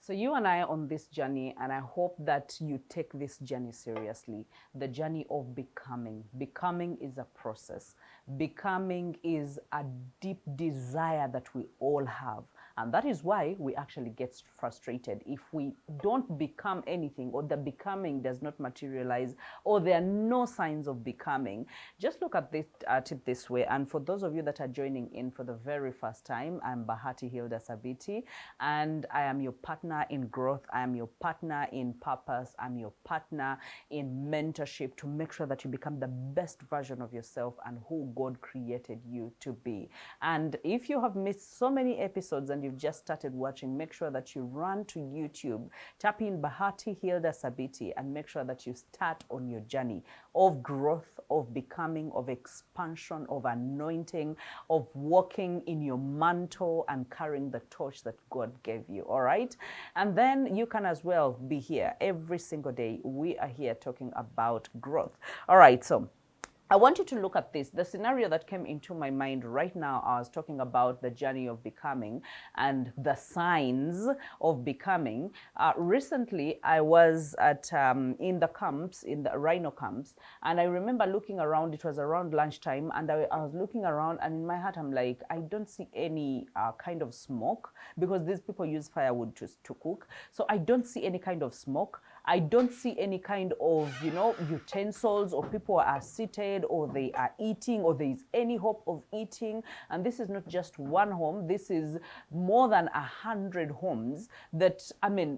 So you and I are on this journey, and I hope that you take this journey seriously. The journey of becoming. Becoming is a process. Becoming is a deep desire that we all have. And that is why we actually get frustrated if we don't become anything, or the becoming does not materialize, or there are no signs of becoming. Just look at it this way. And for those of you that are joining in for the very first time, I'm Bahati Hilda Sabiti, and I am your partner in growth. I am your partner in purpose. I'm your partner in mentorship to make sure that you become the best version of yourself and who God created you to be. And if you have missed so many episodes and you've just started watching, make sure that you run to YouTube, tap in Bahati Hilda Sabiti, and make sure that you start on your journey of growth, of becoming, of expansion, of anointing, of walking in your mantle and carrying the torch that God gave you. All right. And then you can as well be here every single day. We are here talking about growth. All right. So I want you to look at this. The scenario that came into my mind right now, I was talking about the journey of becoming and the signs of becoming. Recently, I was at in the camps, in the rhino camps, and I remember looking around. It was around lunchtime, and I was looking around, and in my heart, I'm like, I don't see any kind of smoke, because these people use firewood to cook. So I don't see any kind of smoke. I don't see any kind of, utensils, or people are seated, or they are eating, or there is any hope of eating. And this is not just one home. This is more than 100 homes that,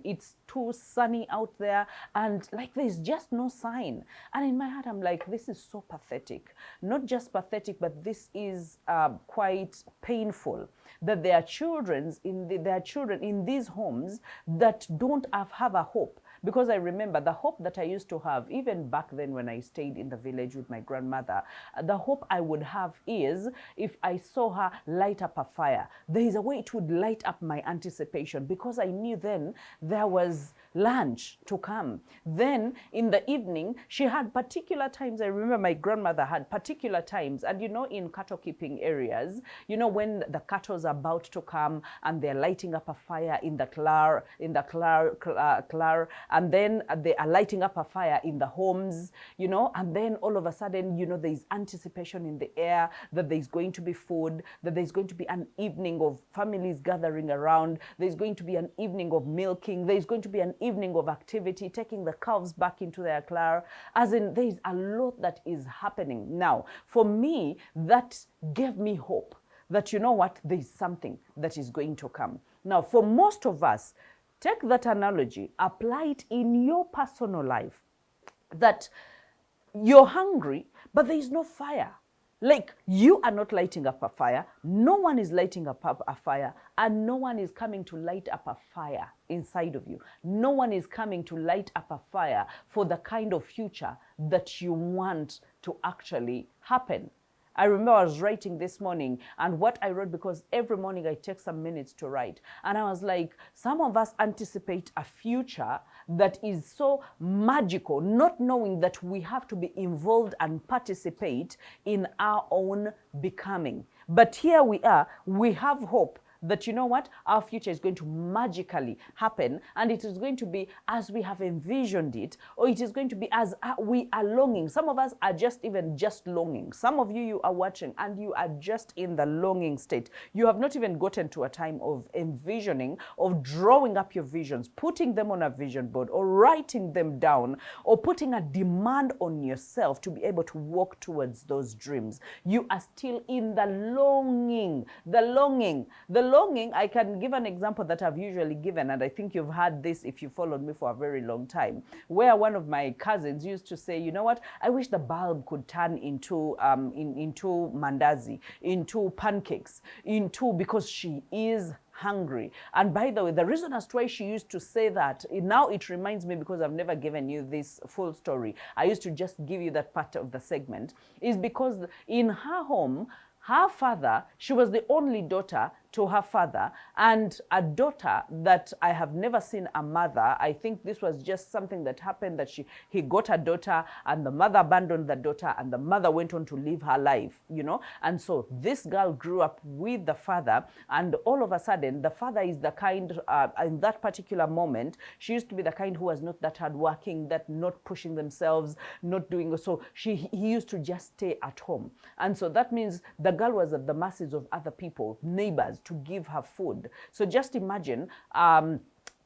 it's too sunny out there, and like there's just no sign. And in my heart, I'm like, this is so pathetic. Not just pathetic, but this is quite painful that there are children in these homes that don't have a hope. Because I remember the hope that I used to have, even back then when I stayed in the village with my grandmother, the hope I would have is if I saw her light up a fire, there is a way it would light up my anticipation, because I knew then there was lunch to come. Then in the evening, she had particular times. I remember my grandmother had particular times. And in cattle keeping areas, when the cattle are about to come and they're lighting up a fire in the clar, and then they are lighting up a fire in the homes, and then all of a sudden, there's anticipation in the air that there's going to be food, that there's going to be an evening of families gathering around, there's going to be an evening of milking, there's going to be an evening of activity, taking the calves back into their clar, as in there's a lot that is happening. Now, for me, that gave me hope that, there's something that is going to come. Now, for most of us, take that analogy, apply it in your personal life, that you're hungry, but there is no fire. Like, you are not lighting up a fire, no one is lighting up a fire, and no one is coming to light up a fire inside of you. No one is coming to light up a fire for the kind of future that you want to actually happen. I remember I was writing this morning, and what I wrote, because every morning I take some minutes to write, and I was like, some of us anticipate a future that is so magical, not knowing that we have to be involved and participate in our own becoming. But here we are, we have hope that, our future is going to magically happen, and it is going to be as we have envisioned it, or it is going to be as we are longing. Some of us are just longing. Some of you are watching and you are just in the longing state. You have not even gotten to a time of envisioning, of drawing up your visions, putting them on a vision board, or writing them down, or putting a demand on yourself to be able to walk towards those dreams. You are still in the longing. I can give an example that I've usually given, and I think you've heard this if you followed me for a very long time, where one of my cousins used to say, I wish the bulb could turn into mandazi, into pancakes, because she is hungry. And by the way, the reason as to why she used to say that, now it reminds me, because I've never given you this full story, I used to just give you that part of the segment, is because in her home, her father, she was the only daughter, to her father, and a daughter that I have never seen a mother. I think this was just something that happened, that he got a daughter and the mother abandoned the daughter and the mother went on to live her life, you know. And so this girl grew up with the father, and all of a sudden the father is the kind, in that particular moment, she used to be the kind who was not that hardworking, that not pushing themselves, not doing so. He used to just stay at home. And so that means the girl was at the mercies of other people, neighbors, to give her food. So just imagine, and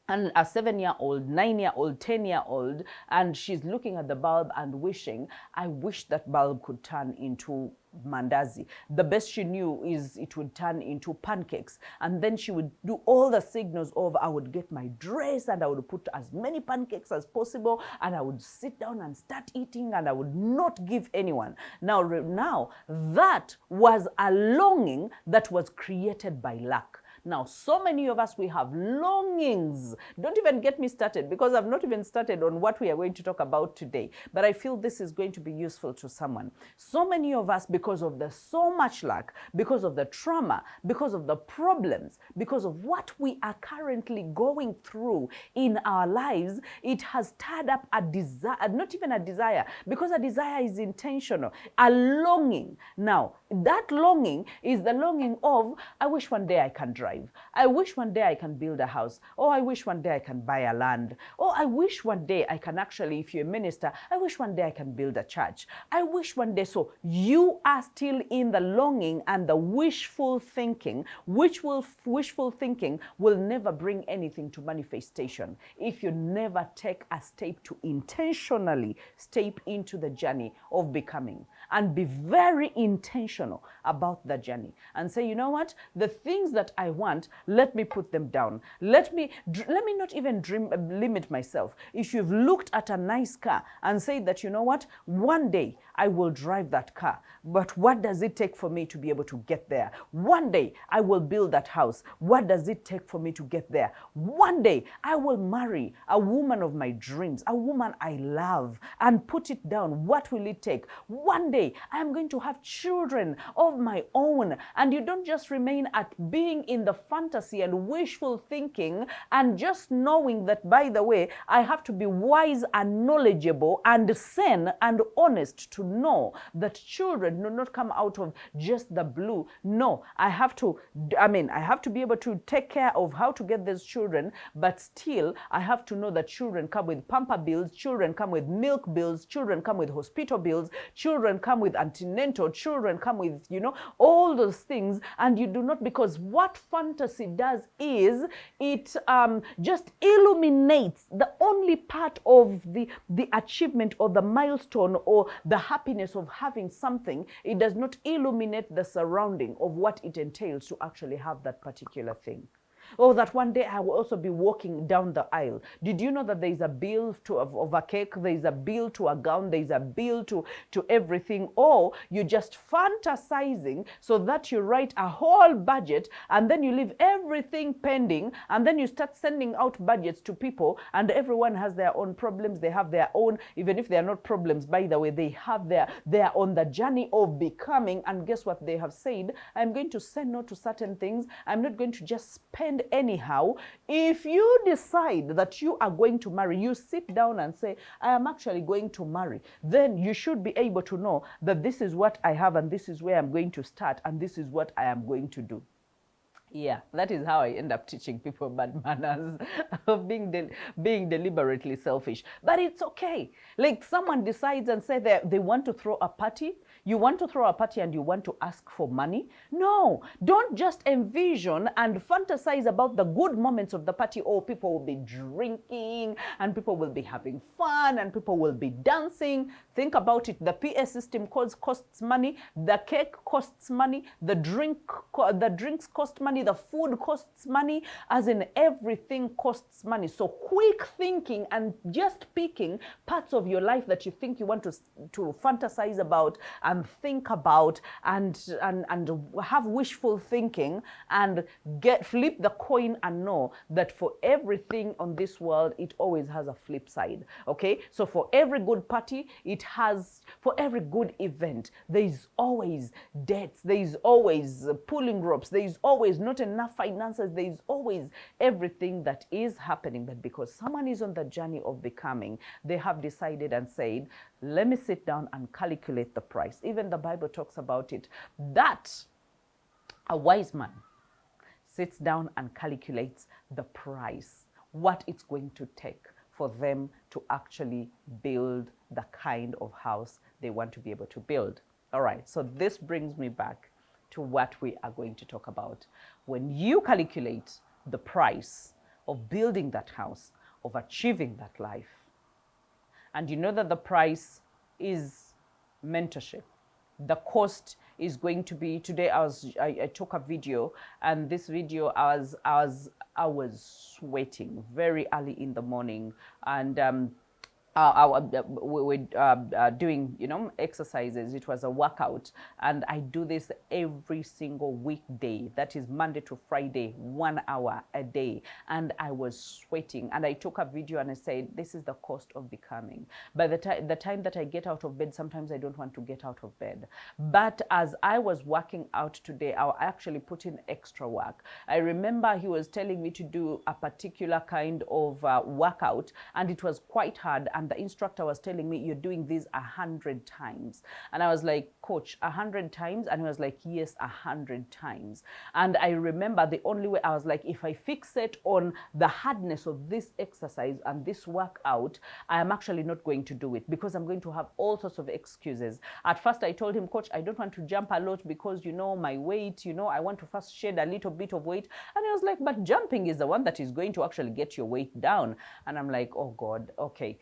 a 7-year-old, 9-year-old, 10-year-old, and she's looking at the bulb and wishing, I wish that bulb could turn into mandazi. The best she knew is it would turn into pancakes. And then she would do all the signals of, I would get my dress and I would put as many pancakes as possible and I would sit down and start eating and I would not give anyone. Now that was a longing that was created by lack. Now, so many of us, we have longings. Don't even get me started, because I've not even started on what we are going to talk about today. But I feel this is going to be useful to someone. So many of us, because of the so much lack, because of the trauma, because of the problems, because of what we are currently going through in our lives, it has stirred up a desire, not even a desire, because a desire is intentional, a longing. Now, that longing is the longing of, I wish one day I can drive. I wish one day I can build a house. Or I wish one day I can buy a land. Or I wish one day I can actually, if you're a minister, I wish one day I can build a church. I wish one day. So you are still in the longing and the wishful thinking, wishful thinking will never bring anything to manifestation if you never take a step to intentionally step into the journey of becoming, and be very intentional about the journey and say, you know what, the things that I want, let me put them down. Let me not even limit myself. If you've looked at a nice car and said that, you know what, one day I will drive that car, but what does it take for me to be able to get there? One day I will build that house. What does it take for me to get there? One day I will marry a woman of my dreams, a woman I love, and put it down. What will it take? One day I am going to have children of my own. And you don't just remain at being in the fantasy and wishful thinking and just knowing that, by the way, I have to be wise and knowledgeable and sane and honest to know that children do not come out of just the blue. No, I have to be able to take care of how to get those children, but still I have to know that children come with pamper bills, children come with milk bills, children come with hospital bills, children come with antenatal, children come with, you know, all those things. And you do not, because what fantasy does is it just illuminates the only part of the achievement or the milestone or the happiness of having something. It does not illuminate the surrounding of what it entails to actually have that particular thing. Oh, that one day I will also be walking down the aisle. Did you know that there is a bill of a cake, there is a bill to a gown, there is a bill to everything? Or you're just fantasizing so that you write a whole budget and then you leave everything pending, and then you start sending out budgets to people, and everyone has their own problems. They have their own, even if they are not problems, by the way, they are on the journey of becoming. And guess what they have said? I'm going to say no to certain things. I'm not going to just spend anyhow. If you decide that you are going to marry, you sit down and say, I am actually going to marry, then you should be able to know that this is what I have and this is where I'm going to start and this is what I am going to do. Yeah, that is how I end up teaching people bad manners of being deliberately selfish. But it's okay. Like, someone decides and say they want to throw a party. You want to throw a party and you want to ask for money? No, don't just envision and fantasize about the good moments of the party. Oh, people will be drinking and people will be having fun and people will be dancing. Think about it. The PA system costs money. The cake costs money. The drinks cost money. The food costs money, as in everything costs money. So quick thinking and just picking parts of your life that you think you want to fantasize about and think about and have wishful thinking and flip the coin and know that for everything on this world, it always has a flip side. Okay, so for every good party, for every good event, there is always debts, there is always pulling ropes, there is always not not enough finances. There is always everything that is happening. But because someone is on the journey of becoming, they have decided and said, let me sit down and calculate the price. Even the Bible talks about it, that a wise man sits down and calculates the price, what it's going to take for them to actually build the kind of house they want to be able to build. All right, so this brings me back to what we are going to talk about. When you calculate the price of building that house, of achieving that life, and you know that the price is mentorship, the cost is going to be, today I took a video, and this video I was sweating very early in the morning, and we were doing, exercises. It was a workout, and I do this every single weekday. That is Monday to Friday, 1 hour a day. And I was sweating, and I took a video and I said, this is the cost of becoming. By the time that I get out of bed, sometimes I don't want to get out of bed. But as I was working out today, I actually put in extra work. I remember he was telling me to do a particular kind of workout, and it was quite hard. And the instructor was telling me, you're doing this 100 times. And I was like, coach, 100 times? And he was like, yes, 100 times. And I remember the only way, I was like, if I fixate on the hardness of this exercise and this workout, I am actually not going to do it, because I'm going to have all sorts of excuses. At first I told him, coach, I don't want to jump a lot because, my weight, I want to first shed a little bit of weight. And he was like, but jumping is the one that is going to actually get your weight down. And I'm like, oh God, okay.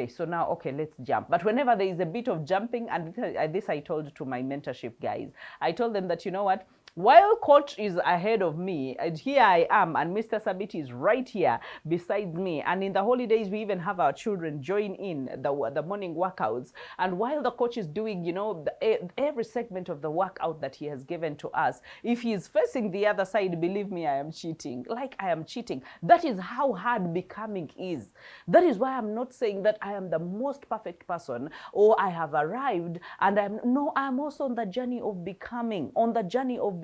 So now, let's jump. But whenever there is a bit of jumping, and this I told to my mentorship guys, I told them that, what, while coach is ahead of me, and here I am, and Mr. Sabiti is right here beside me. And in the holidays, we even have our children join in the morning workouts. And while the coach is doing, every segment of the workout that he has given to us, if he is facing the other side, believe me, I am cheating. Like I am cheating. That is how hard becoming is. That is why I'm not saying that I am the most perfect person, or I have arrived, and I'm also on the journey of becoming,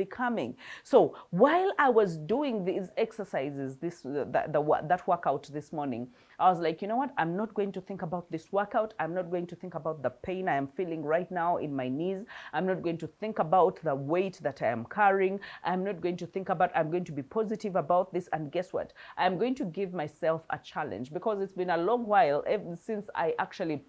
becoming. So while I was doing these exercises, that workout this morning, I was like, what? I'm not going to think about this workout. I'm not going to think about the pain I am feeling right now in my knees. I'm not going to think about the weight that I am carrying. I'm not going to think about, I'm going to be positive about this. And guess what? I'm going to give myself a challenge, because it's been a long while ever since I actually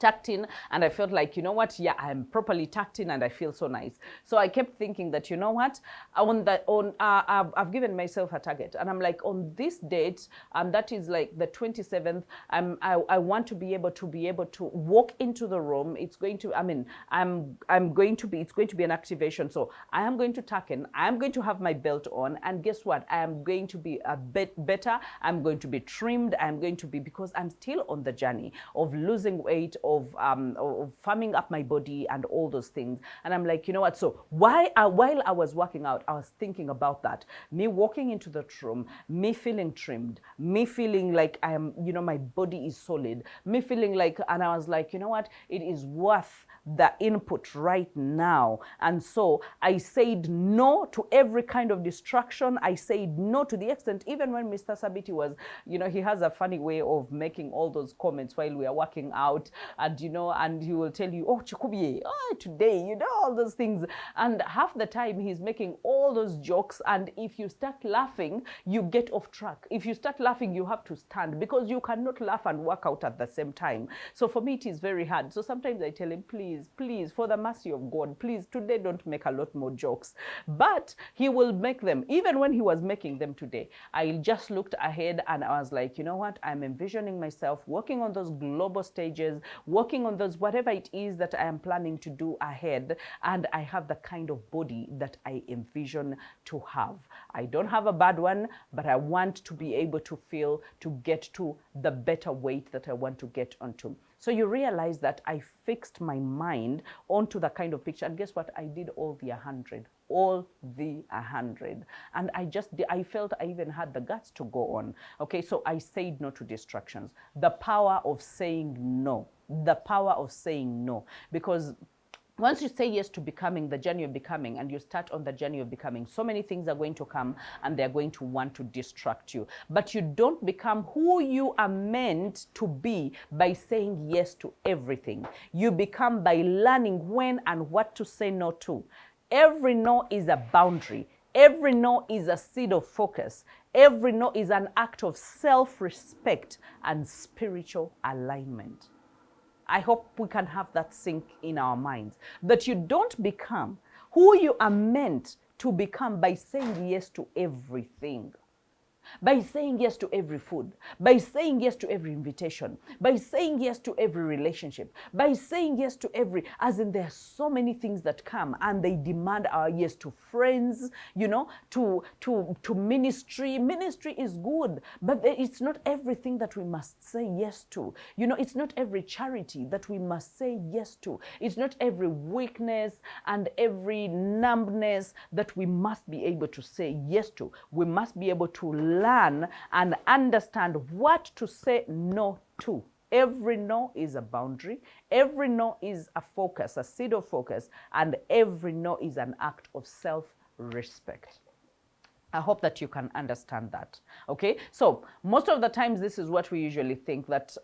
tucked in, and I felt like, yeah, I'm properly tucked in and I feel so nice. So I kept thinking that, what, I've given myself a target, and I'm like, on this date, that is like the 27th, I want to be able to walk into the room. It's going to, it's going to be an activation. So I am going to tuck in, I'm going to have my belt on, and guess what? I am going to be a bit better. I'm going to be trimmed. I'm going to be, because I'm still on the journey of losing weight, of firming up my body and all those things. And I'm like, what? So while I was working out, I was thinking about that. Me walking into the room, me feeling trimmed, me feeling like I am, my body is solid, me feeling like, and I was like, what? It is worth the input right now. And so I said no to every kind of distraction. I said no to the extent, even when Mr. Sabiti was, he has a funny way of making all those comments while we are working out, and and he will tell you, oh, Chikubiye, today, all those things. And half the time he's making all those jokes, and if you start laughing, you get off track. If you start laughing, you have to stand, because you cannot laugh and work out at the same time. So for me, it is very hard. So sometimes I tell him, please, for the mercy of God, please, today don't make a lot more jokes. But he will make them. Even when he was making them today, I just looked ahead and I was like, what? I'm envisioning myself working on those global stages, working on those, whatever it is that I am planning to do ahead, and I have the kind of body that I envision to have. I don't have a bad one, but I want to be able to feel, to get to the better weight that I want to get onto. So you realize that I fixed my mind onto the kind of picture, and guess what? I did all the 100. And I felt I even had the guts to go on. Okay, so I said no to distractions. The power of saying no. Because once you say yes to becoming, the journey of becoming, and you start on the journey of becoming, so many things are going to come and they're going to want to distract you. But you don't become who you are meant to be by saying yes to everything. You become by learning when and what to say no to. Every no is a boundary. Every no is a seed of focus. Every no is an act of self-respect and spiritual alignment. I hope we can have that sink in our minds, that you don't become who you are meant to become by saying yes to everything. By saying yes to every food, by saying yes to every invitation, by saying yes to every relationship, by saying yes to every, as in there are so many things that come and they demand our yes to friends, you know, to ministry. Ministry is good, but it's not everything that we must say yes to. You know, it's not every charity that we must say yes to. It's not every weakness and every numbness that we must be able to say yes to. We must be able to learn and understand what to say no to. Every no is a boundary. Every no is a focus, a seed of focus, and every no is an act of self-respect. I hope that you can understand that. Okay, so most of the times this is what we usually think, that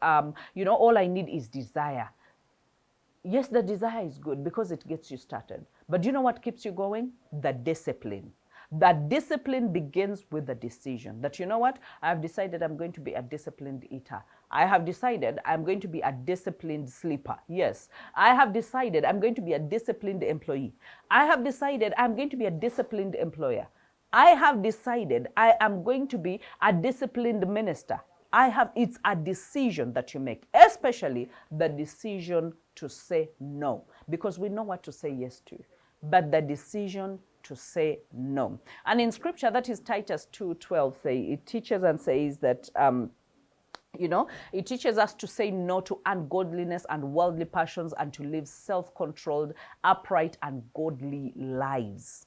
you know, all I need is desire. Yes, the desire is good because it gets you started, but do you know what keeps you going? The discipline. That discipline begins with the decision that, you know what, I have decided I'm going to be a disciplined eater. I have decided I'm going to be a disciplined sleeper. Yes, I have decided I'm going to be a disciplined employee. I have decided I'm going to be a disciplined employer. I have decided I am going to be a disciplined minister. It's a decision that you make, especially the decision to say no, because we know what to say yes to, but the decision to say no. And in scripture, that is Titus 2:12, it teaches and says that, you know, it teaches us to say no to ungodliness and worldly passions and to live self-controlled, upright, and godly lives.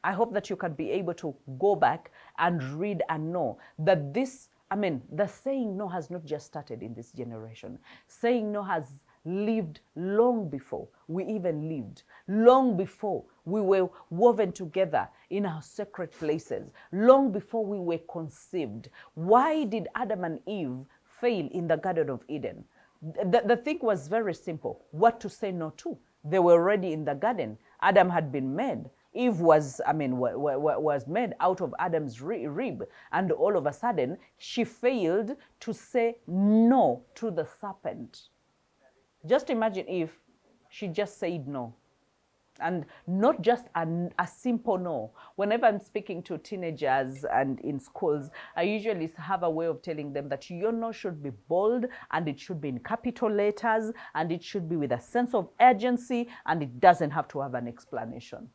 I hope that you can be able to go back and read and know that this, I mean, the saying no has not just started in this generation. Saying no has lived long before we even lived, long before we were woven together in our sacred places, long before we were conceived. Why did Adam and Eve fail in the Garden of Eden? The thing was very simple, what to say no to. They were already in the garden. Adam had been made. Eve was, was made out of Adam's rib. And all of a sudden, she failed to say no to the serpent. Just imagine if she just said no. And not just a simple no. Whenever I'm speaking to teenagers and in schools, I usually have a way of telling them that your no should be bold, and it should be in capital letters, and it should be with a sense of urgency, and it doesn't have to have an explanation.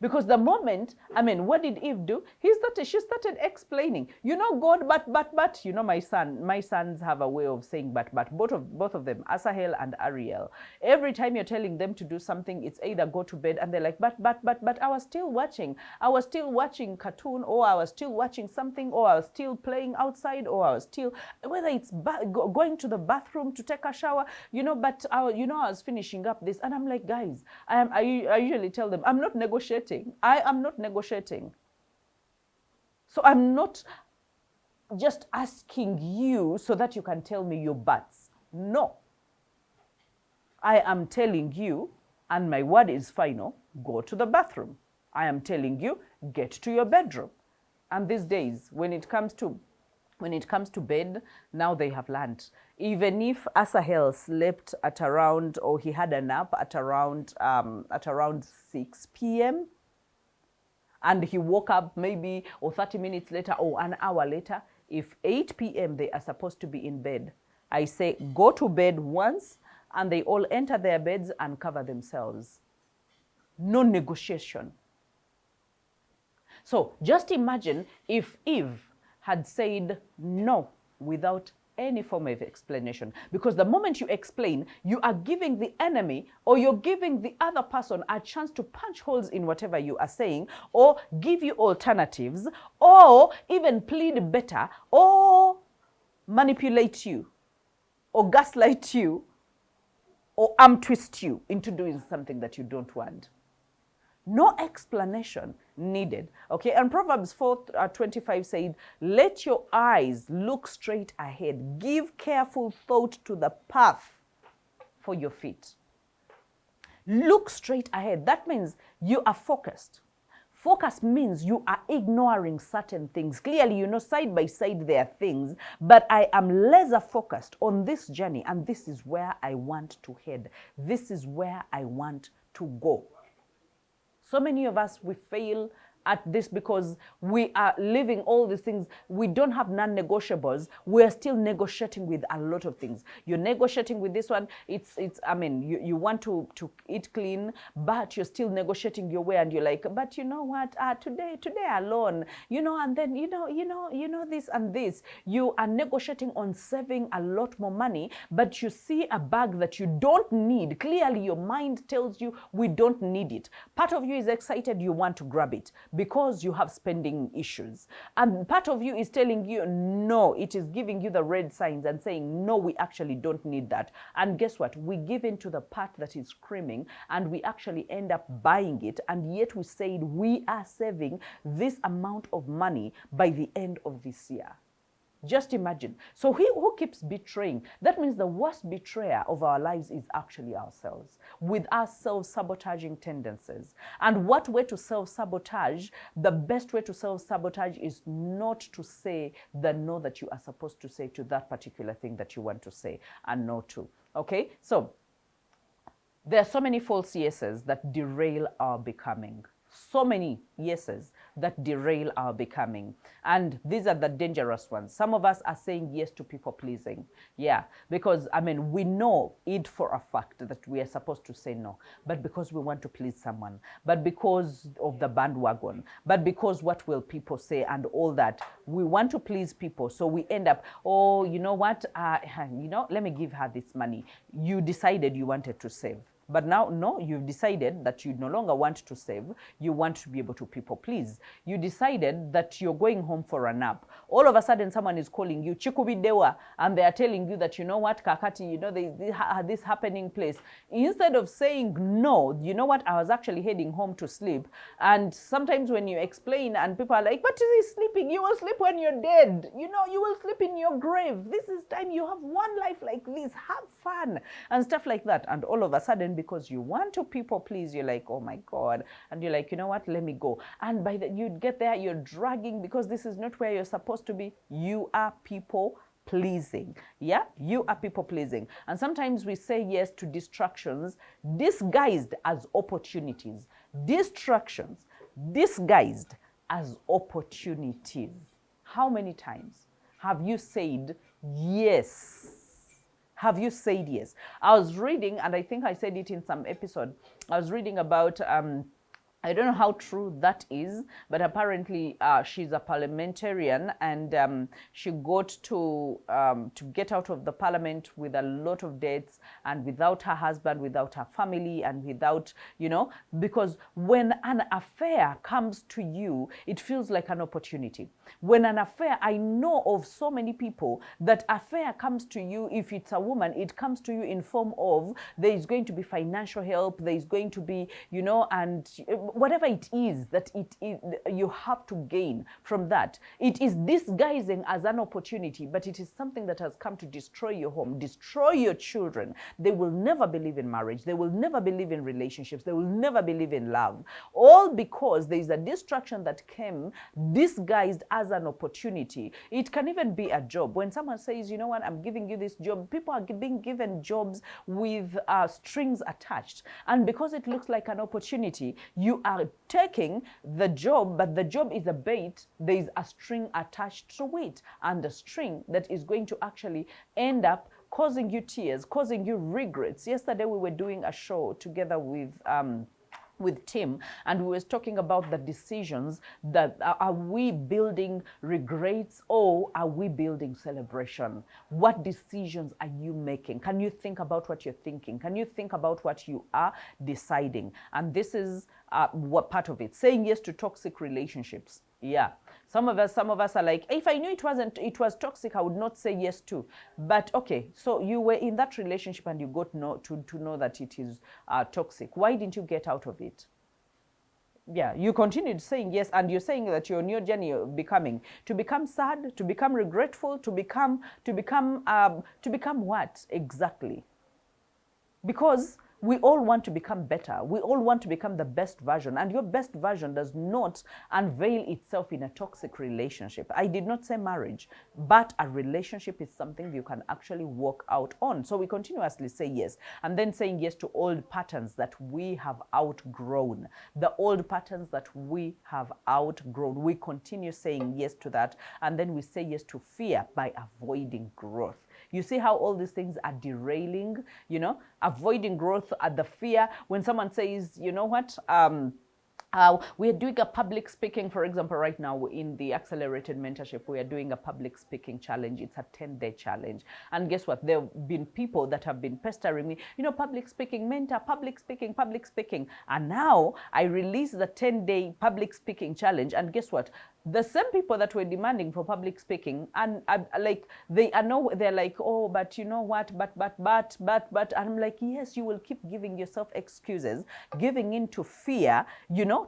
Because the moment, what did Eve do? She started explaining, you know, God, but, you know, my sons have a way of saying but, both of them, Asahel and Ariel. Every time you're telling them to do something, it's either go to bed, and they're like, but, I was still watching cartoon, or I was still watching something, or I was still playing outside, or I was still, whether it's going to the bathroom to take a shower, you know, but, I was finishing up this, and I'm like, guys, I usually tell them, I'm not negotiating. I am not negotiating. So I'm not just asking you so that you can tell me your buts. No. I am telling you, and my word is final, go to the bathroom. I am telling you, get to your bedroom. And these days, when it comes to bed, now they have learned. Even if Asahel slept at around, or he had a nap at around 6 p.m., and he woke up maybe, or 30 minutes later, or an hour later, if 8 p.m. they are supposed to be in bed, I say, go to bed once, and they all enter their beds and cover themselves. No negotiation. So just imagine if Eve had said no without any form of explanation. Because the moment you explain, you are giving the enemy, or you're giving the other person a chance to punch holes in whatever you are saying, or give you alternatives, or even plead better, or manipulate you, or gaslight you, or arm twist you into doing something that you don't want. No explanation needed. Okay, and Proverbs 4:25 said, let your eyes look straight ahead. Give careful thought to the path for your feet. Look straight ahead. That means you are focused. Focus means you are ignoring certain things. Clearly, you know, side by side there are things, but I am laser focused on this journey, and this is where I want to head. This is where I want to go. So many of us, we fail at this because we are living all these things. We don't have non-negotiables. We're still negotiating with a lot of things. You're negotiating with this one. I mean, you want to eat clean, but you're still negotiating your way, and you're like, but you know what, today alone, you know, and then, you know, this and this. You are negotiating on saving a lot more money, but you see a bag that you don't need. Clearly, your mind tells you we don't need it. Part of you is excited, you want to grab it, because you have spending issues. And part of you is telling you, no, it is giving you the red signs and saying, no, we actually don't need that. And guess what? We give in to the part that is screaming, and we actually end up buying it. And yet we said we are saving this amount of money by the end of this year. Just imagine. So who keeps betraying? That means the worst betrayer of our lives is actually ourselves, with our self-sabotaging tendencies. And what way to self-sabotage? The best way to self-sabotage is not to say the no that you are supposed to say to that particular thing that you want to say and no to. Okay? So there are so many false yeses that derail our becoming. So many yeses that derail our becoming. And these are the dangerous ones. Some of us are saying yes to people pleasing. Yeah, because, I mean, we know it for a fact that we are supposed to say no, but because we want to please someone, but because of the bandwagon, but because what will people say and all that, we want to please people. So we end up, oh, you know what, you know, let me give her this money. You decided you wanted to save. But now, no, you've decided that you no longer want to save. You want to be able to people please. You decided that you're going home for a nap. All of a sudden, someone is calling you, Chikubidewa, and they are telling you that, you know what, Kakati, you know, this happening place. Instead of saying, no, you know what, I was actually heading home to sleep. And sometimes when you explain and people are like, but is he sleeping? You will sleep when you're dead. You know, you will sleep in your grave. This is time. You have one life like this. Have fun and stuff like that. And all of a sudden, because you want to people please, you're like, oh my God. And you're like, you know what, let me go. And by the you get there, you're dragging, because this is not where you're supposed to be. You are people pleasing. Yeah, you are people pleasing. And sometimes we say yes to distractions disguised as opportunities. Distractions disguised as opportunities. How many times have you said yes? Have you said yes? I was reading, and I think I said it in some episode, I was reading about, I don't know how true that is, but apparently she's a parliamentarian, and she got to get out of the parliament with a lot of debts, and without her husband, without her family, and without, you know, because when an affair comes to you, it feels like an opportunity. When an affair, I know of so many people that affair comes to you, if it's a woman, it comes to you in form of there is going to be financial help, there is going to be, you know, and whatever it is that you have to gain from that. It is disguising as an opportunity, but it is something that has come to destroy your home, destroy your children. They will never believe in marriage. They will never believe in relationships. They will never believe in love. All because there is a distraction that came disguised as an opportunity. It can even be a job. When someone says, you know what, I'm giving you this job, people are being given jobs with strings attached. And because it looks like an opportunity, you are taking the job, but the job is a bait. There is a string attached to it, and the string that is going to actually end up causing you tears, causing you regrets. Yesterday we were doing a show together with Tim, and we were talking about the decisions that are we building regrets, or are we building celebration? What decisions are you making? Can you think about what you're thinking? Can you think about what you are deciding? And this is what part of it. Saying yes to toxic relationships. Yeah. Some of us are like, if I knew it was toxic, I would not say yes to. But okay, so you were in that relationship and you got to know that it is toxic. Why didn't you get out of it? Yeah, you continued saying yes, and you're saying that you're on your journey of becoming, to become sad, to become regretful, to become what exactly? Because we all want to become better. We all want to become the best version. And your best version does not unveil itself in a toxic relationship. I did not say marriage, but a relationship is something you can actually work out on. So we continuously say yes. And then saying yes to old patterns that we have outgrown. The old patterns that we have outgrown. We continue saying yes to that. And then we say yes to fear by avoiding growth. You see how all these things are derailing, avoiding growth at the fear. When someone says, you know what, we are doing a public speaking, for example, right now in the accelerated mentorship, we are doing a public speaking challenge. It's a 10-day challenge. And guess what? There have been people that have been pestering me, public speaking, mentor, public speaking. And now I release the 10-day public speaking challenge. And guess what? The same people that were demanding for public speaking, and they're like, oh, but you know what, but, and I'm like, yes, you will keep giving yourself excuses, giving into fear,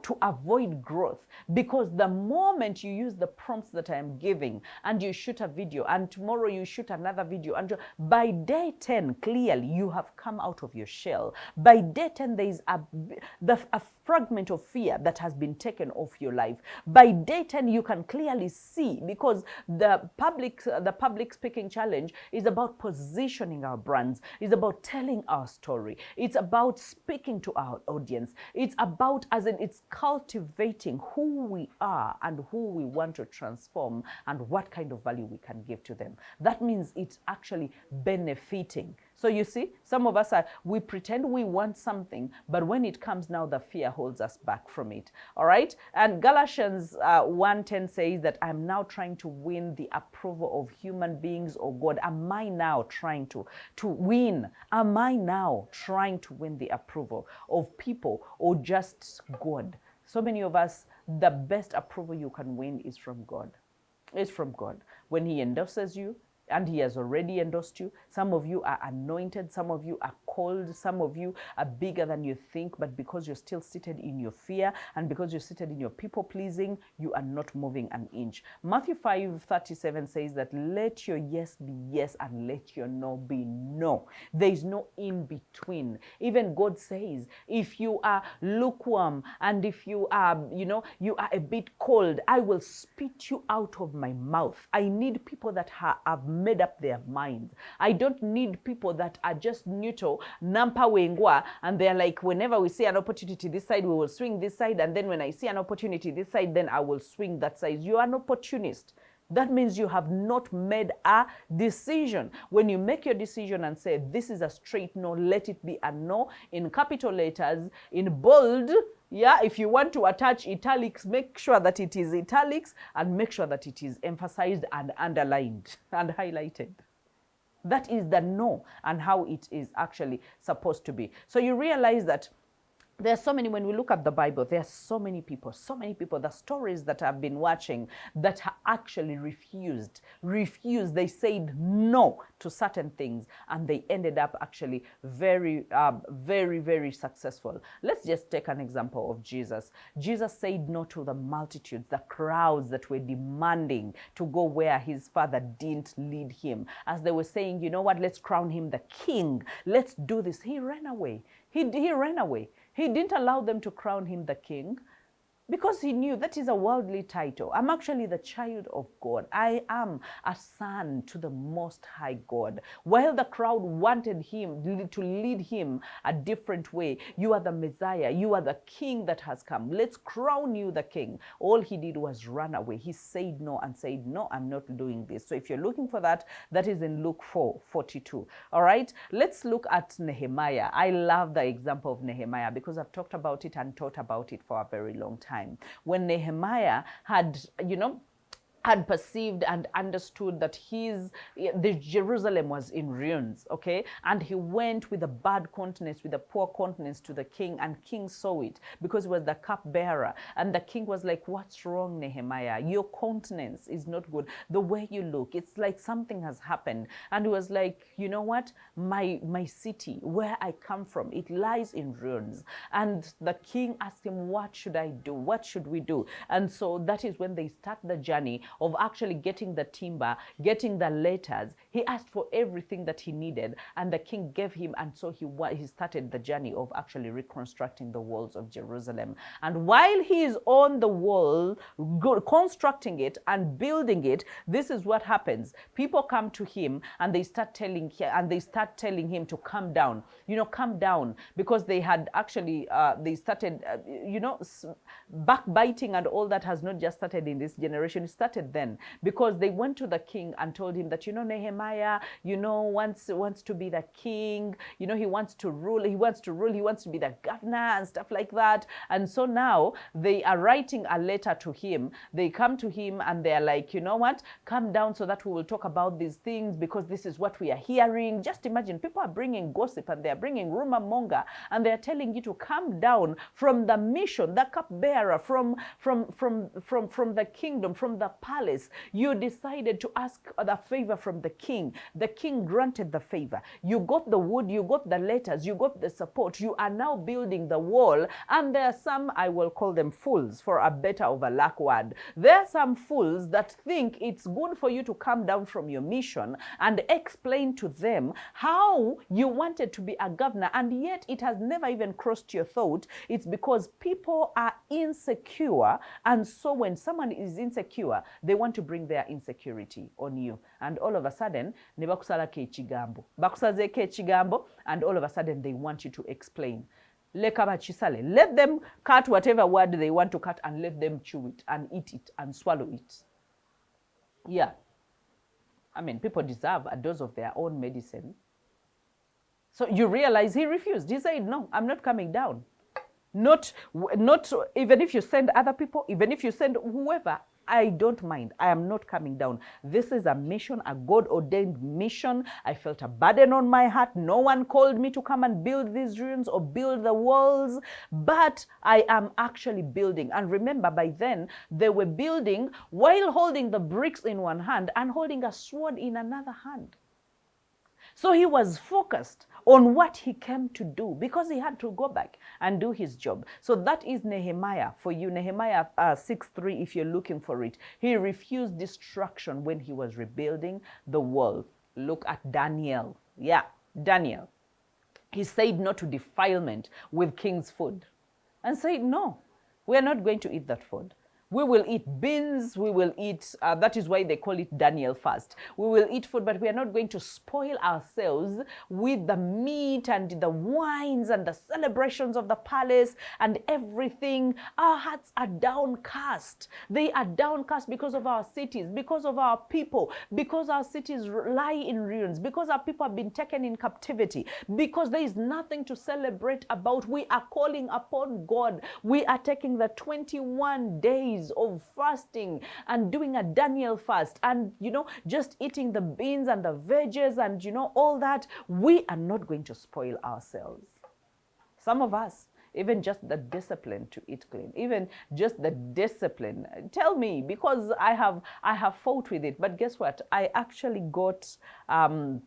to avoid growth. Because the moment you use the prompts that I am giving, and you shoot a video, and tomorrow you shoot another video, and by day 10, clearly you have come out of your shell. By day 10, there is a fragment of fear that has been taken off your life. By day 10, you can clearly see, because the public speaking challenge is about positioning our brands. It's about telling our story. It's about speaking to our audience. It's about, it's cultivating who we are and who we want to transform and what kind of value we can give to them. That means it's actually benefiting. So you see, some of us we pretend we want something, but when it comes now, the fear holds us back from it. All right? And Galatians 1:10 says that I'm now trying to win the approval of human beings or God. Am I now trying to win? Am I now trying to win the approval of people or just God? So many of us, the best approval you can win is from God. It's from God. When He endorses you, and He has already endorsed you. Some of you are anointed. Some of you are called. Some of you are bigger than you think. But because you're still seated in your fear and because you're seated in your people pleasing, you are not moving an inch. Matthew 5:37 says that let your yes be yes and let your no be no. There is no in between. Even God says, if you are lukewarm and if you are, you are a bit cold, I will spit you out of my mouth. I need people that have made up their minds. I don't need people that are just neutral, nampa wengwa, and they're like, whenever we see an opportunity this side, we will swing this side, and then when I see an opportunity this side, then I will swing that side. You are an opportunist. That means you have not made a decision. When you make your decision and say, this is a straight no, let it be a no, in capital letters, in bold. Yeah, if you want to attach italics, make sure that it is italics and make sure that it is emphasized and underlined and highlighted. That is the no and how it is actually supposed to be. So you realize that there are so many, when we look at the Bible, there are so many people, the stories that I've been watching that actually refused. They said no to certain things and they ended up actually very, very successful. Let's just take an example of Jesus. Jesus said no to the multitudes, the crowds that were demanding to go where his father didn't lead him. As they were saying, you know what, let's crown him the king. Let's do this. He ran away. He ran away. He didn't allow them to crown him the king because he knew that is a worldly title. I'm actually the child of God. I am a son to the Most High God. While the crowd wanted him to lead him a different way, you are the Messiah. You are the king that has come. Let's crown you the king. All he did was run away. He said no and said, no, I'm not doing this. So if you're looking for that, that is in Luke 4:42. All right, let's look at Nehemiah. I love the example of Nehemiah because I've talked about it and taught about it for a very long time. When Nehemiah had, had perceived and understood that the Jerusalem was in ruins, okay? And he went with a bad countenance, with a poor countenance to the king, and king saw it because he was the cupbearer. And the king was like, what's wrong, Nehemiah? Your countenance is not good. The way you look, it's like something has happened. And he was like, you know what? My city, where I come from, it lies in ruins. And the king asked him, what should I do? What should we do? And so that is when they start the journey of actually getting the timber, getting the letters. He asked for everything that he needed, and the king gave him, and so he started the journey of actually reconstructing the walls of Jerusalem. And while he is on the wall, constructing it and building it, this is what happens. People come to him and they start telling him to come down. Come down, because they had actually they started backbiting and all that has not just started in this generation. It started then, because they went to the king and told him that, Nehemiah, wants to be the king, he wants to rule, he wants to be the governor and stuff like that. And so now they are writing a letter to him. They come to him and they're like, come down so that we will talk about these things, because this is what we are hearing. Just imagine, people are bringing gossip and they're bringing rumor monger, and they're telling you to come down from the mission, the cupbearer, from the kingdom, from the palace. You decided to ask the favor from the king. The king granted the favor. You got the wood, you got the letters, you got the support. You are now building the wall. And there are some, I will call them fools for a better of a lack word. There are some fools that think it's good for you to come down from your mission and explain to them how you wanted to be a governor, and yet it has never even crossed your thought. It's because people are insecure, and so when someone is insecure, they want to bring their insecurity on you, and all of a sudden ne bakusalako ekigambo, bakusazeeko ekigambo, and all of a sudden they want you to explain. Let them cut whatever word they want to cut, and let them chew it and eat it and swallow it. Yeah, I mean, people deserve a dose of their own medicine. So you realize he refused. He said, no, I'm not coming down. Not even if you send other people, even if you send whoever, I don't mind. I am not coming down. This is a mission, a God-ordained mission. I felt a burden on my heart. No one called me to come and build these ruins or build the walls, but I am actually building. And remember, by then, they were building while holding the bricks in one hand and holding a sword in another hand. So he was focused on what he came to do, because he had to go back and do his job. So that is Nehemiah for you. Nehemiah 6:3, if you're looking for it. He refused destruction when he was rebuilding the wall. Look at Daniel. Yeah, Daniel. He said no to defilement with king's food, and said, no, we are not going to eat that food. We will eat beans, we will eat, that is why they call it Daniel fast. We will eat food, but we are not going to spoil ourselves with the meat and the wines and the celebrations of the palace and everything. Our hearts are downcast. They are downcast because of our cities, because of our people, because our cities lie in ruins, because our people have been taken in captivity, because there is nothing to celebrate about. We are calling upon God. We are taking the 21 days of fasting and doing a Daniel fast and, just eating the beans and the veggies and, all that. We are not going to spoil ourselves. Some of us, even just the discipline to eat clean, even just the discipline, tell me, because I have fought with it, but guess what? I actually got on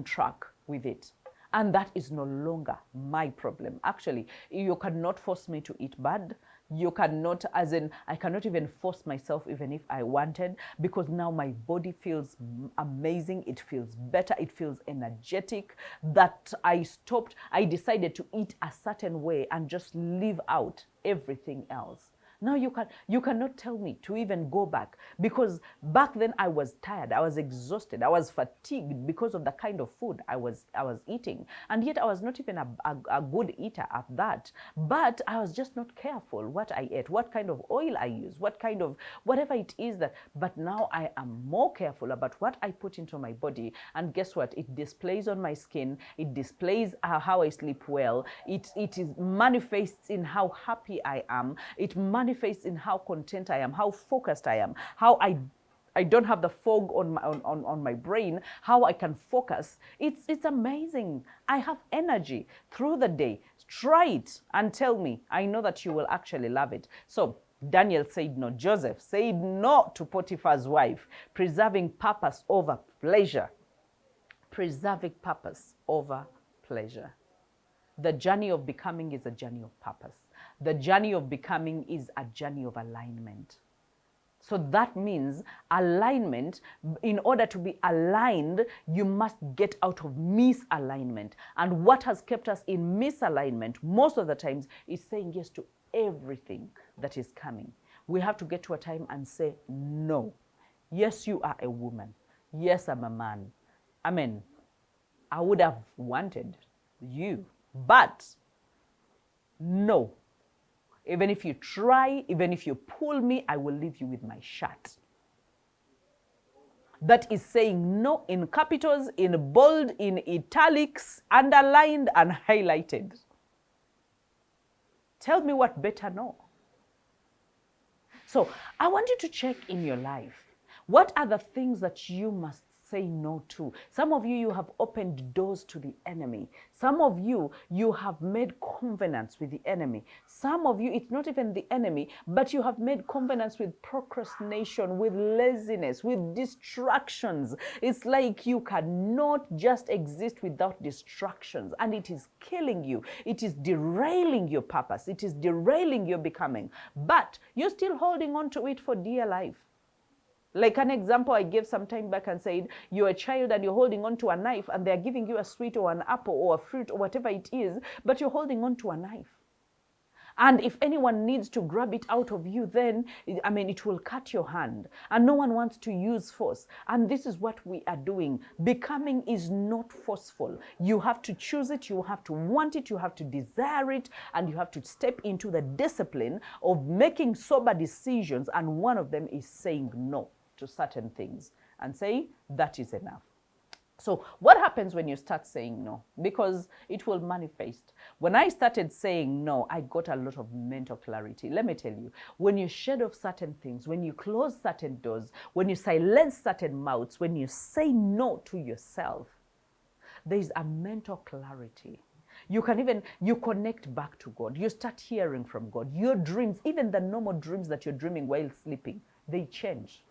track with it. And that is no longer my problem. Actually, you cannot force me to eat bad. You cannot, I cannot even force myself even if I wanted, because now my body feels amazing. It feels better. It feels energetic. That I decided to eat a certain way and just leave out everything else. Now you cannot tell me to even go back, because back then I was tired, I was exhausted, I was fatigued because of the kind of food I was eating. And yet I was not even a good eater at that. But I was just not careful what I ate, what kind of oil I use, what kind of, whatever it is that. But now I am more careful about what I put into my body. And guess what? It displays on my skin. It displays how I sleep well. It manifests in how happy I am. It manifests manifests in how content I am, how focused I am, how I don't have the fog on my brain, how I can focus. It's amazing. I have energy through the day. Try it and tell me. I know that you will actually love it. So Daniel said no. Joseph said no to Potiphar's wife, preserving purpose over pleasure. Preserving purpose over pleasure. The journey of becoming is a journey of purpose. The journey of becoming is a journey of alignment. So that means alignment. In order to be aligned, you must get out of misalignment. And what has kept us in misalignment most of the times is saying yes to everything that is coming. We have to get to a time and say no. Yes, you are a woman. Yes, I'm a man. I mean, I would have wanted you, but no. Even if you try, even if you pull me, I will leave you with my shirt. That is saying no in capitals, in bold, in italics, underlined and highlighted. Tell me what better no. So I want you to check in your life. What are the things that you must say no to? Some of you, you have opened doors to the enemy. Some of you, you have made covenants with the enemy. Some of you, it's not even the enemy, but you have made covenants with procrastination, with laziness, with distractions. It's like you cannot just exist without distractions, and it is killing you. It is derailing your purpose. It is derailing your becoming, but you're still holding on to it for dear life. Like an example I gave some time back and said, you're a child and you're holding on to a knife and they're giving you a sweet or an apple or a fruit or whatever it is, but you're holding on to a knife. And if anyone needs to grab it out of you, then, I mean, it will cut your hand. And no one wants to use force. And this is what we are doing. Becoming is not forceful. You have to choose it, you have to want it, you have to desire it, and you have to step into the discipline of making sober decisions. And one of them is saying no to certain things and say that is enough. So what happens when you start saying no? Because it will manifest. When I started saying no, I got a lot of mental clarity. Let me tell you, when you shed off certain things, when you close certain doors, when you silence certain mouths, when you say no to yourself, there is a mental clarity. You can even, you connect back to God. You start hearing from God. Your dreams, even the normal dreams that you're dreaming while sleeping, they change.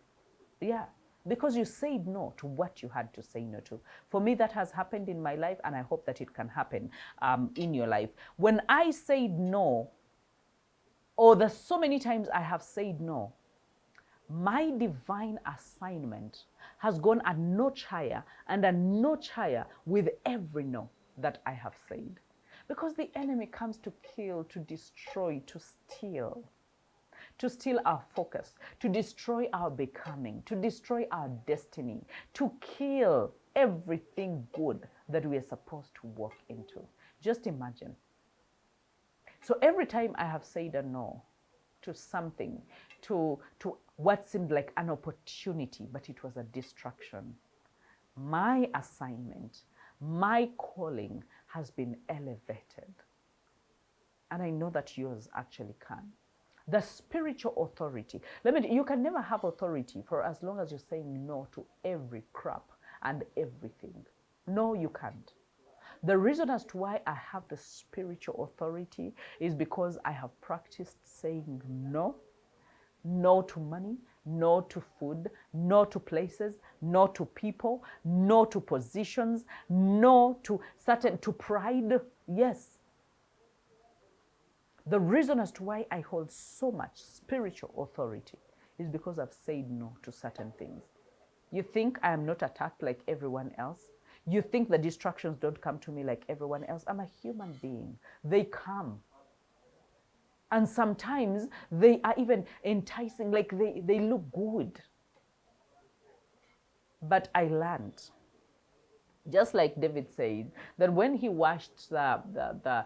Yeah, because you said no to what you had to say no to. For me, that has happened in my life, and I hope that it can happen in your life. When I said no, or there's so many times I have said no, my divine assignment has gone a notch higher and a notch higher with every no that I have said. Because the enemy comes to kill, to destroy, to steal our focus, to destroy our becoming, to destroy our destiny, to kill everything good that we are supposed to walk into. Just imagine. So every time I have said a no to something, to what seemed like an opportunity, but it was a distraction, my assignment, my calling has been elevated. And I know that yours actually can. The spiritual authority. You can never have authority for as long as you're saying no to every crap and everything. No, you can't. The reason as to why I have the spiritual authority is because I have practiced saying no. No to money, no to food, no to places, no to people, no to positions, no to to pride. Yes. The reason as to why I hold so much spiritual authority is because I've said no to certain things. You think I am not attacked like everyone else? You think the distractions don't come to me like everyone else? I'm a human being. They come. And sometimes they are even enticing, like they look good. But I learned, just like David said, that when he watched the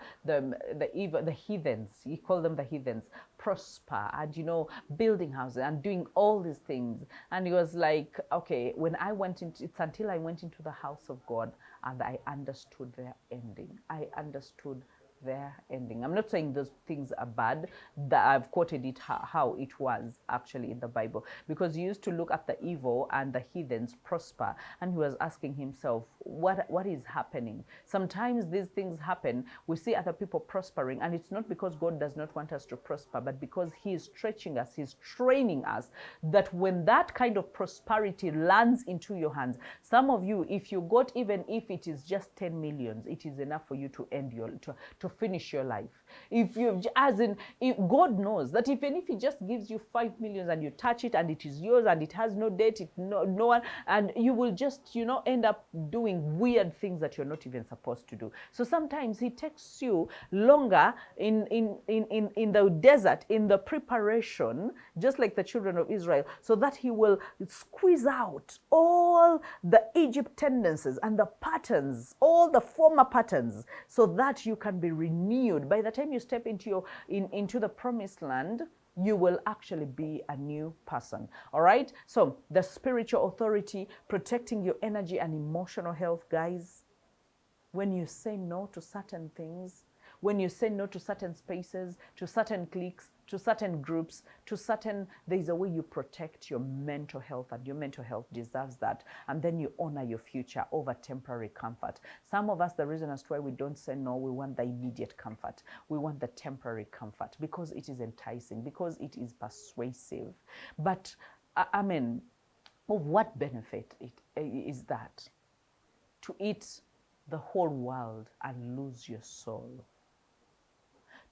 heathens, he called them the heathens, prosper and, building houses and doing all these things. And he was like, okay, it's until I went into the house of God and I understood their ending. I understood they're ending. I'm not saying those things are bad, that I've quoted it how it was actually in the Bible, because he used to look at the evil and the heathens prosper, and he was asking himself, what is happening? Sometimes these things happen, we see other people prospering, and it's not because God does not want us to prosper, but because he is stretching us, he's training us, that when that kind of prosperity lands into your hands, some of you, if you got, even if it is just 10 millions, it is enough for you to end your, to finish your life. If you, as in, if God knows that even if he just gives you 5 million and you touch it and it is yours and it has no debt, no one, and you will just, you know, end up doing weird things that you're not even supposed to do. So sometimes he takes you longer in the desert, in the preparation, just like the children of Israel, so that he will squeeze out all the Egypt tendencies and the patterns, all the former patterns, so that you can be renewed. By the time you step into your into the promised land, you will actually be a new person. All right? So the spiritual authority, protecting your energy and emotional health, guys. When you say no to certain things, when you say no to certain spaces, to certain cliques, to certain groups, to certain, there's a way you protect your mental health, and your mental health deserves that. And then you honor your future over temporary comfort. Some of us, the reason as to why we don't say no, we want the immediate comfort. We want the temporary comfort because it is enticing, because it is persuasive. But I mean, of what benefit is that? To eat the whole world and lose your soul.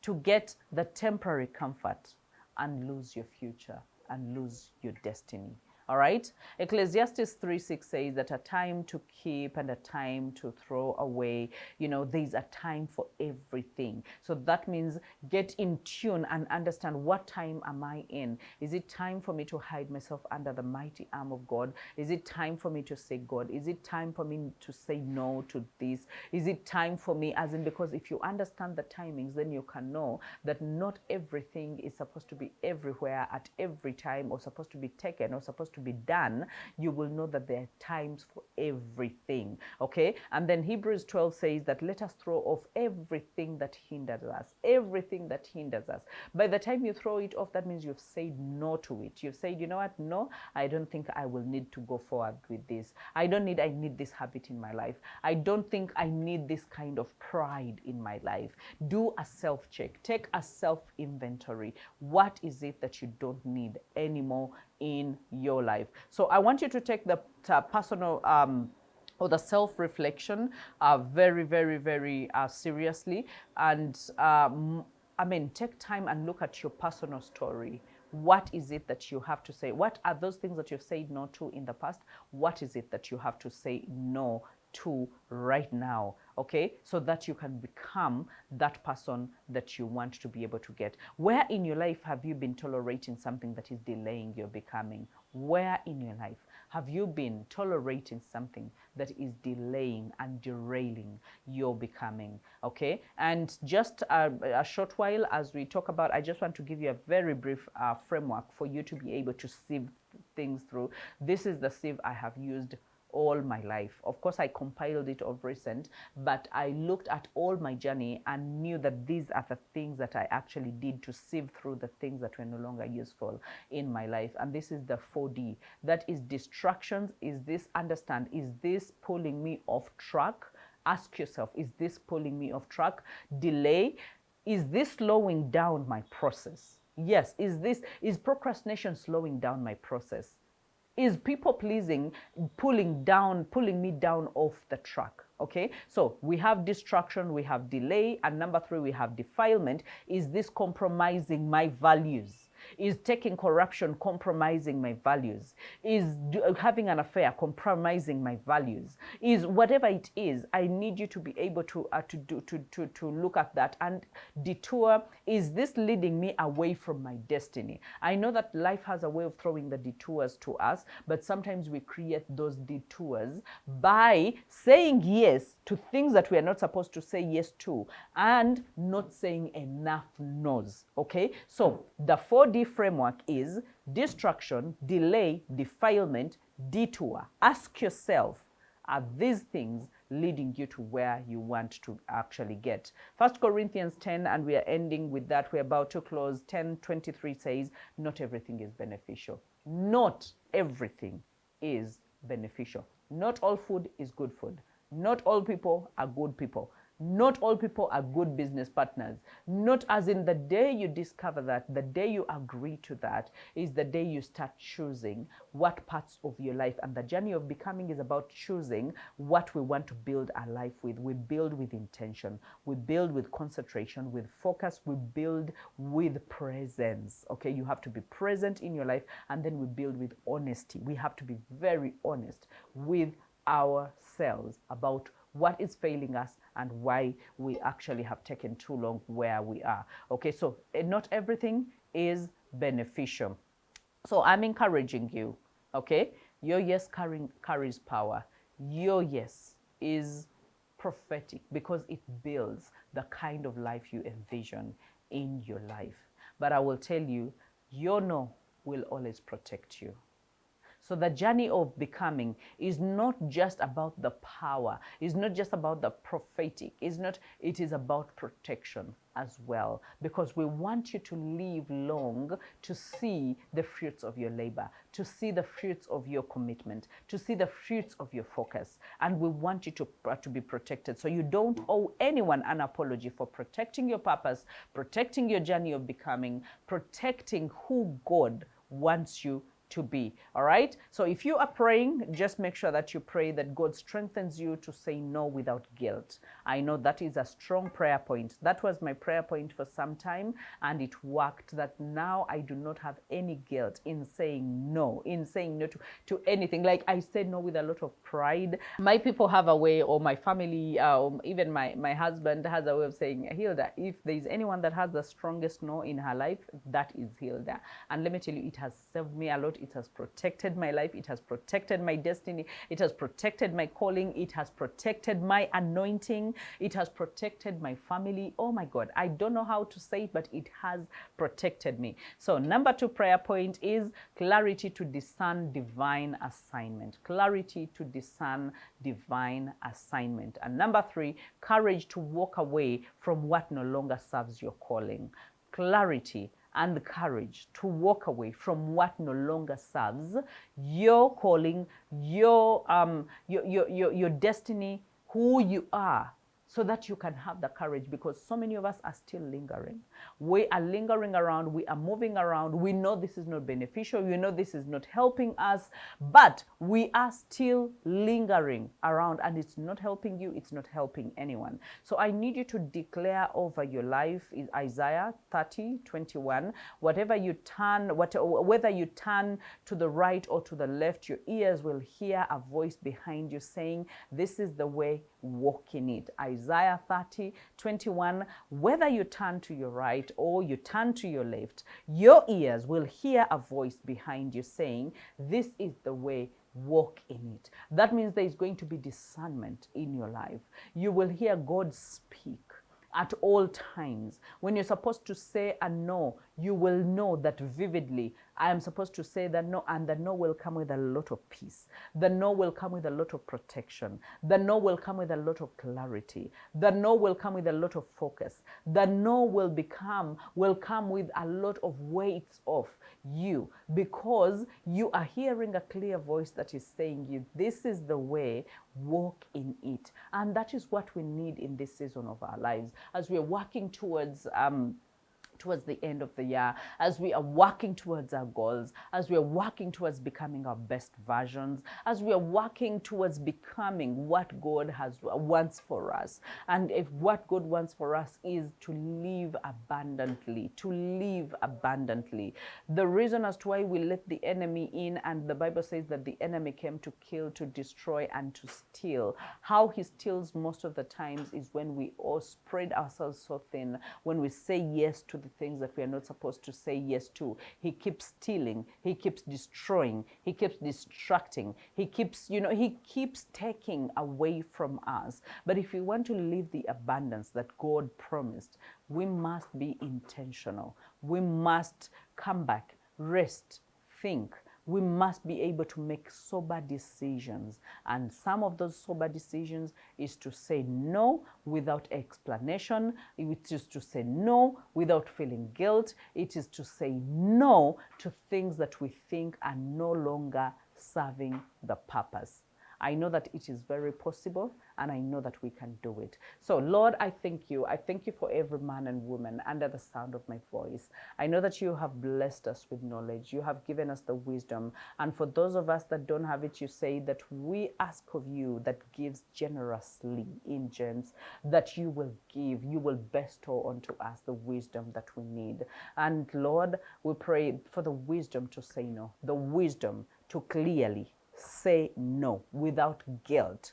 To get the temporary comfort and lose your future and lose your destiny. All right? Ecclesiastes 3:6 says that a time to keep and a time to throw away, you know, there's a time for everything. So that means get in tune and understand, what time am I in? Is it time for me to hide myself under the mighty arm of God? Is it time for me to say God? Is it time for me to say no to this? Is it time for me, as in, because if you understand the timings, then you can know that not everything is supposed to be everywhere at every time, or supposed to be taken, or supposed to be done. You will know that there are times for everything. Okay? And then Hebrews 12 says that let us throw off everything that hinders us. Everything that hinders us. By the time you throw it off, that means you've said no to it. You've said, you know what? No, I don't think I will need to go forward with this. I need this habit in my life. I don't think I need this kind of pride in my life. Do a self-check. Take a self-inventory. What is it that you don't need anymore in your life? So I want you to take the personal or the self-reflection very, very, very seriously. And I mean, take time and look at your personal story. What is it that you have to say? What are those things that you've said no to in the past? What is it that you have to say no to right now? Okay, so that you can become that person that you want to be able to get. Where in your life have you been tolerating something that is delaying your becoming? Where in your life have you been tolerating something that is delaying and derailing your becoming? Okay, and just a short while as we talk about, I just want to give you a very brief framework for you to be able to sieve things through. This is the sieve I have used all my life. Of course, I compiled it of recent, but I looked at all my journey and knew that these are the things that I actually did to sieve through the things that were no longer useful in my life. And this is the 4D. That is distractions. Is this, understand, is this pulling me off track? Ask yourself, is this pulling me off track? Delay. Is this slowing down my process? Yes. Is procrastination slowing down my process? Is people pleasing pulling me down off the track? Okay, so we have distraction, we have delay, and number 3, we have defilement. Is this compromising my values? Is taking corruption compromising my values? Is having an affair compromising my values? Is whatever it is, I need you to be able to look at that and detour. Is this leading me away from my destiny? I know that life has a way of throwing the detours to us, but sometimes we create those detours by saying yes to things that we are not supposed to say yes to, and not saying enough no's. Okay, so the 4D framework is distraction, delay, defilement, detour. Ask yourself, are these things leading you to where you want to actually get. 1 Corinthians 10, and we are ending with that. We're about to close. 10:23 says, not everything is beneficial. Not everything is beneficial. Not all food is good food. Not all people are good people. Not all people are good business partners. Not as in the day you discover that, the day you agree to that, is the day you start choosing what parts of your life. And the journey of becoming is about choosing what we want to build our life with. We build with intention. We build with concentration, with focus. We build with presence. Okay, you have to be present in your life. And then we build with honesty. We have to be very honest with ourselves about what is failing us and why we actually have taken too long where we are. Okay, so not everything is beneficial. So I'm encouraging you, okay? Your yes carries power. Your yes is prophetic because it builds the kind of life you envision in your life. But I will tell you, your no will always protect you. So the journey of becoming is not just about the power, it's not just about the prophetic, it is about protection as well, because we want you to live long to see the fruits of your labor, to see the fruits of your commitment, to see the fruits of your focus. And we want you to be protected. So you don't owe anyone an apology for protecting your purpose, protecting your journey of becoming, protecting who God wants you to be. All right, so if you are praying, just make sure that you pray that God strengthens you to say no without guilt. I know that is a strong prayer point. That was my prayer point for some time, and it worked. That now I do not have any guilt in saying no, to anything. Like, I said no with a lot of pride. My people have a way, or my family, even my husband has a way of saying, Hilda, if there's anyone that has the strongest no in her life, that is Hilda. And let me tell you, it has served me a lot. It has protected my life. It has protected my destiny. It has protected my calling. It has protected my anointing. It has protected my family. Oh my God, I don't know how to say it, but it has protected me. So number 2 prayer point is clarity to discern divine assignment. Clarity to discern divine assignment. And number 3, courage to walk away from what no longer serves your calling. Clarity and the courage to walk away from what no longer serves your calling, your destiny, who you are, so that you can have the courage, because so many of us are still lingering. We are lingering around. We are moving around. We know this is not beneficial. We know this is not helping us, but we are still lingering around, and it's not helping you. It's not helping anyone. So I need you to declare over your life in Isaiah 30:21, whether you turn to the right or to the left, your ears will hear a voice behind you saying, this is the way, walk in it. Isaiah 30:21, whether you turn to your right or you turn to your left, your ears will hear a voice behind you saying, this is the way, walk in it. That means there is going to be discernment in your life. You will hear God speak at all times. When you're supposed to say a no, you will know that vividly, I am supposed to say that no, and the no will come with a lot of peace. The no will come with a lot of protection. The no will come with a lot of clarity. The no will come with a lot of focus. The no will come with a lot of weight off you, because you are hearing a clear voice that is saying you, this is the way, walk in it. And that is what we need in this season of our lives, as we are working towards the end of the year, as we are working towards our goals, as we are working towards becoming our best versions, as we are working towards becoming what God wants for us. And if what God wants for us is to live abundantly, the reason as to why we let the enemy in, and the Bible says that the enemy came to kill, to destroy, and to steal. How he steals most of the times is when we all spread ourselves so thin, when we say yes to the things that we are not supposed to say yes to. He keeps stealing, he keeps destroying, he keeps distracting, he keeps taking away from us. But if we want to live the abundance that God promised, we must be intentional. We must come back, rest, think, We must be able to make sober decisions. And some of those sober decisions is to say no without explanation. It is to say no without feeling guilt. It is to say no to things that we think are no longer serving the purpose. I know that it is very possible, and I know that we can do it. So, Lord, I thank you. I thank you for every man and woman under the sound of my voice. I know that you have blessed us with knowledge. You have given us the wisdom. And for those of us that don't have it, you say that we ask of you that gives generously in gems, that you will give, you will bestow unto us the wisdom that we need. And Lord, we pray for the wisdom to say no, the wisdom to clearly say no without guilt,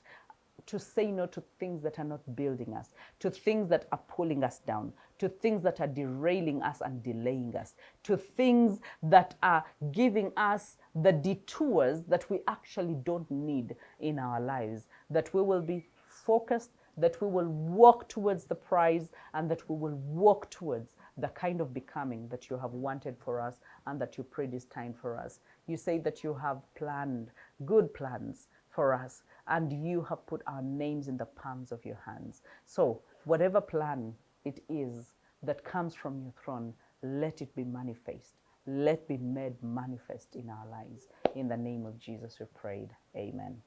to say no to things that are not building us, to things that are pulling us down, to things that are derailing us and delaying us, to things that are giving us the detours that we actually don't need in our lives, that we will be focused, that we will walk towards the prize, and that we will walk towards the kind of becoming that you have wanted for us and that you predestined for us. You say that you have planned good plans for us, and you have put our names in the palms of your hands. So whatever plan it is that comes from your throne, let it be manifest. Let it be made manifest in our lives. In the name of Jesus we prayed. Amen.